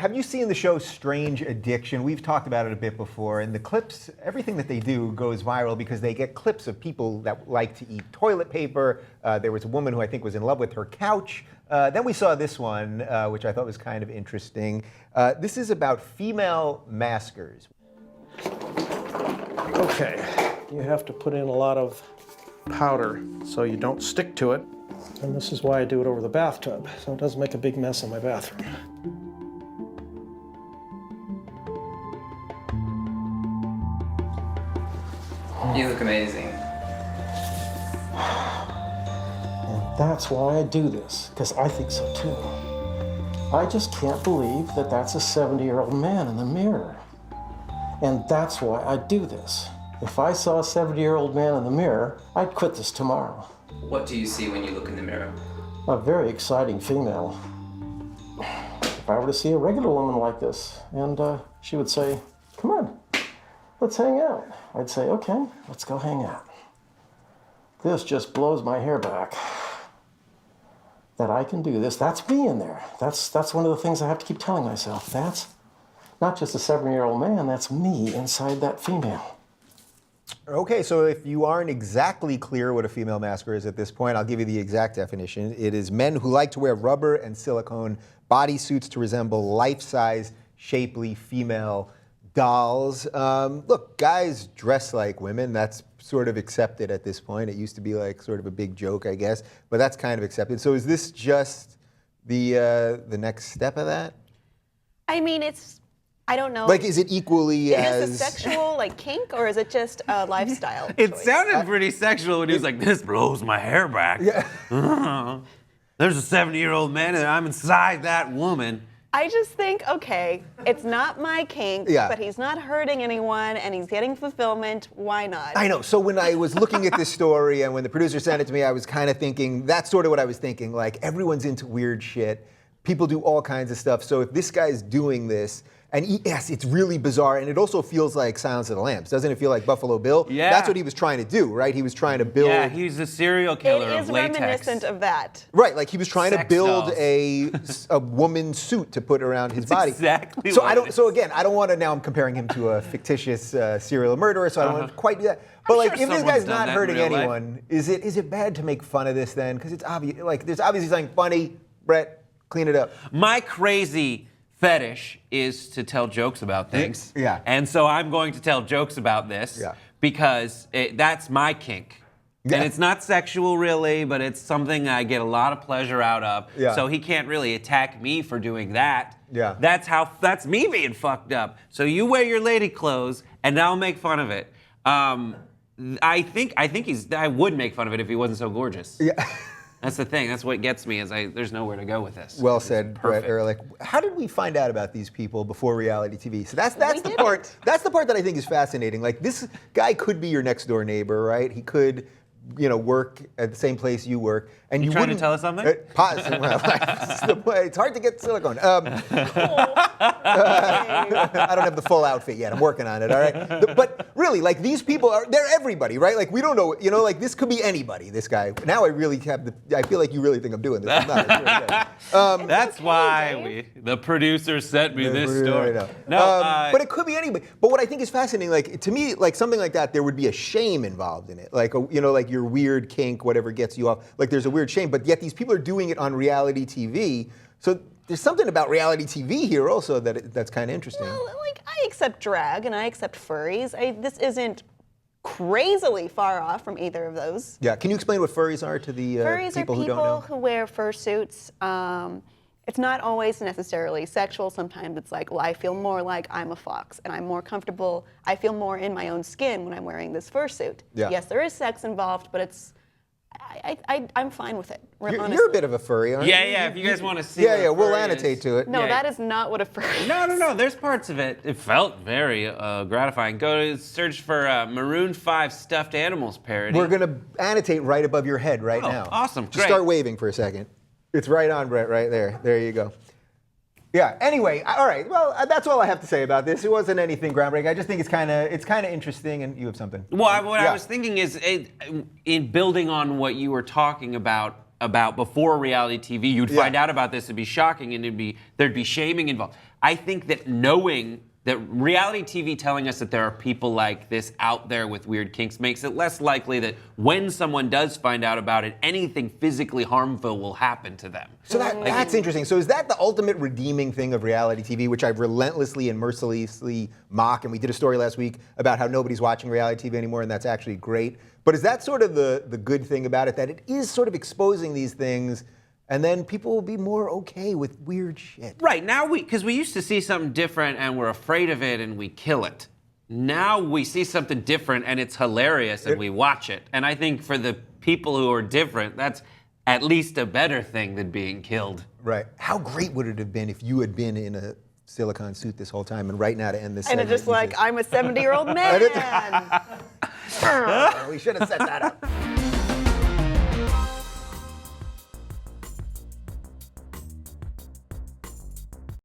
have you seen the show Strange Addiction? We've talked about it a bit before, and the clips, everything that they do goes viral because they get clips of people that like to eat toilet paper. There was a woman who I think was in love with her couch. Then we saw this one, which I thought was kind of interesting. This is about female maskers. Okay, you have to put in a lot of powder so you don't stick to it. And this is why I do it over the bathtub, so it doesn't make a big mess in my bathroom. You look amazing. And that's why I do this, because I think so too. I just can't believe that that's a 70-year-old man in the mirror. And that's why I do this. If I saw a 70-year-old man in the mirror, I'd quit this tomorrow. What do you see when you look in the mirror? A very exciting female. If I were to see a regular woman like this, and she would say, "Come on, let's hang out," I'd say, "Okay, let's go hang out." This just blows my hair back. That I can do this. That's me in there. That's one of the things I have to keep telling myself. That's not just a 70-year-old man, that's me inside that female. Okay, so if you aren't exactly clear what a female masker is at this point, I'll give you the exact definition. It is men who like to wear rubber and silicone bodysuits to resemble life-size, shapely female dolls. Look, guys dress like women. That's sort of accepted at this point. It used to be like sort of a big joke, I guess, but that's kind of accepted. So is this just the next step of that? I mean, I don't know. Like, is it equally as... Is it a sexual, like, kink, or is it just a lifestyle It choice? sounded pretty sexual when he was like, "This blows my hair back." Yeah. There's a 70-year-old man and I'm inside that woman. I just think, okay, it's not my kink, but he's not hurting anyone and he's getting fulfillment. Why not? I know. So when I was looking at this story and when the producer sent it to me, I was kind of thinking, that's sort of what I was thinking. Like, everyone's into weird shit. People do all kinds of stuff. So if this guy's doing this, and yes, it's really bizarre, and it also feels like Silence of the Lambs. Doesn't it feel like Buffalo Bill? Yeah. That's what he was trying to do, right? He was trying to build... Yeah, he's a serial killer It is of latex. reminiscent of that. Right, like he was trying to Sex build dolls. a woman's suit to put around his That's body. exactly so what I don't. it is. So again, I don't want to. Now I'm comparing him to a fictitious serial murderer. So I don't want to quite do that. But like, sure if this someone's guy's done not that in hurting real life. anyone, is it bad to make fun of this then? Because it's obvious. Like, there's obviously something funny. Brett, clean it up. My crazy fetish is to tell jokes about things. Yeah. And so I'm going to tell jokes about this because that's my kink. Yeah. And it's not sexual really, but it's something I get a lot of pleasure out of. Yeah. So he can't really attack me for doing that. Yeah. That's me being fucked up. So you wear your lady clothes and I'll make fun of it. I think I would make fun of it if he wasn't so gorgeous. Yeah. That's the thing. That's what gets me. There's nowhere to go with this. Well It's said, Brett perfect. Erlich. How did we find out about these people before reality TV? So that's the part. That's the part that I think is fascinating. Like, this guy could be your next door neighbor, right? He could, work at the same place you work, and you trying to wouldn't tell us something? Pause. It's hard to get silicone. I don't have the full outfit yet. I'm working on it. All right. But really, like, these people they're everybody, right? Like, we don't know. Like, this could be anybody. This guy. Now I really have I feel like you really think I'm doing this. I'm not. It's really good. That's why the producer sent me this story. I know. No, but it could be anybody. But what I think is fascinating, like, to me, like something like that, there would be a shame involved in it. Like, like your weird kink, whatever gets you off. Like, there's a weird shame. But yet these people are doing it on reality TV. So there's something about reality TV here also that's kind of interesting. Well, like, I accept drag and I accept furries. This isn't crazily far off from either of those. Yeah. Can you explain what furries are to the Furries people are who don't know? people who wear fursuits. It's not always necessarily sexual. Sometimes it's like, well, I feel more like I'm a fox and I'm more comfortable. I feel more in my own skin when I'm wearing this fursuit. Yeah. Yes, there is sex involved, but I'm fine with it. You're a bit of a furry, aren't you? Yeah. If you guys want to see. Yeah, what a we'll furry annotate is. to it. No, Yeah. that is not what a furry is. No. There's parts of it. It felt very gratifying. Go to search for Maroon 5 stuffed animals parody. We're gonna annotate right above your head right now. Awesome. Just Great. start waving for a second. It's right on, Brett, right there. There you go. Yeah. Anyway, all right. Well, that's all I have to say about this. It wasn't anything groundbreaking. I just think it's kind of interesting, and you have something. Well, what I was thinking is, in building on what you were talking about before reality TV, you'd find out about this, it'd be shocking, and there'd be shaming involved. I think that knowing that reality TV telling us that there are people like this out there with weird kinks makes it less likely that when someone does find out about it, anything physically harmful will happen to them. So that's interesting. So is that the ultimate redeeming thing of reality TV, which I relentlessly and mercilessly mock? And we did a story last week about how nobody's watching reality TV anymore, and that's actually great. But is that sort of the good thing about it, that it is sort of exposing these things, and then people will be more okay with weird shit? Right, now because we used to see something different and we're afraid of it and we kill it. Now we see something different and it's hilarious and we watch it. And I think for the people who are different, that's at least a better thing than being killed. Right. How great would it have been if you had been in a silicone suit this whole time, and right now to end this And segment, it's just you like, just- I'm a 70-year-old man. We should have set that up.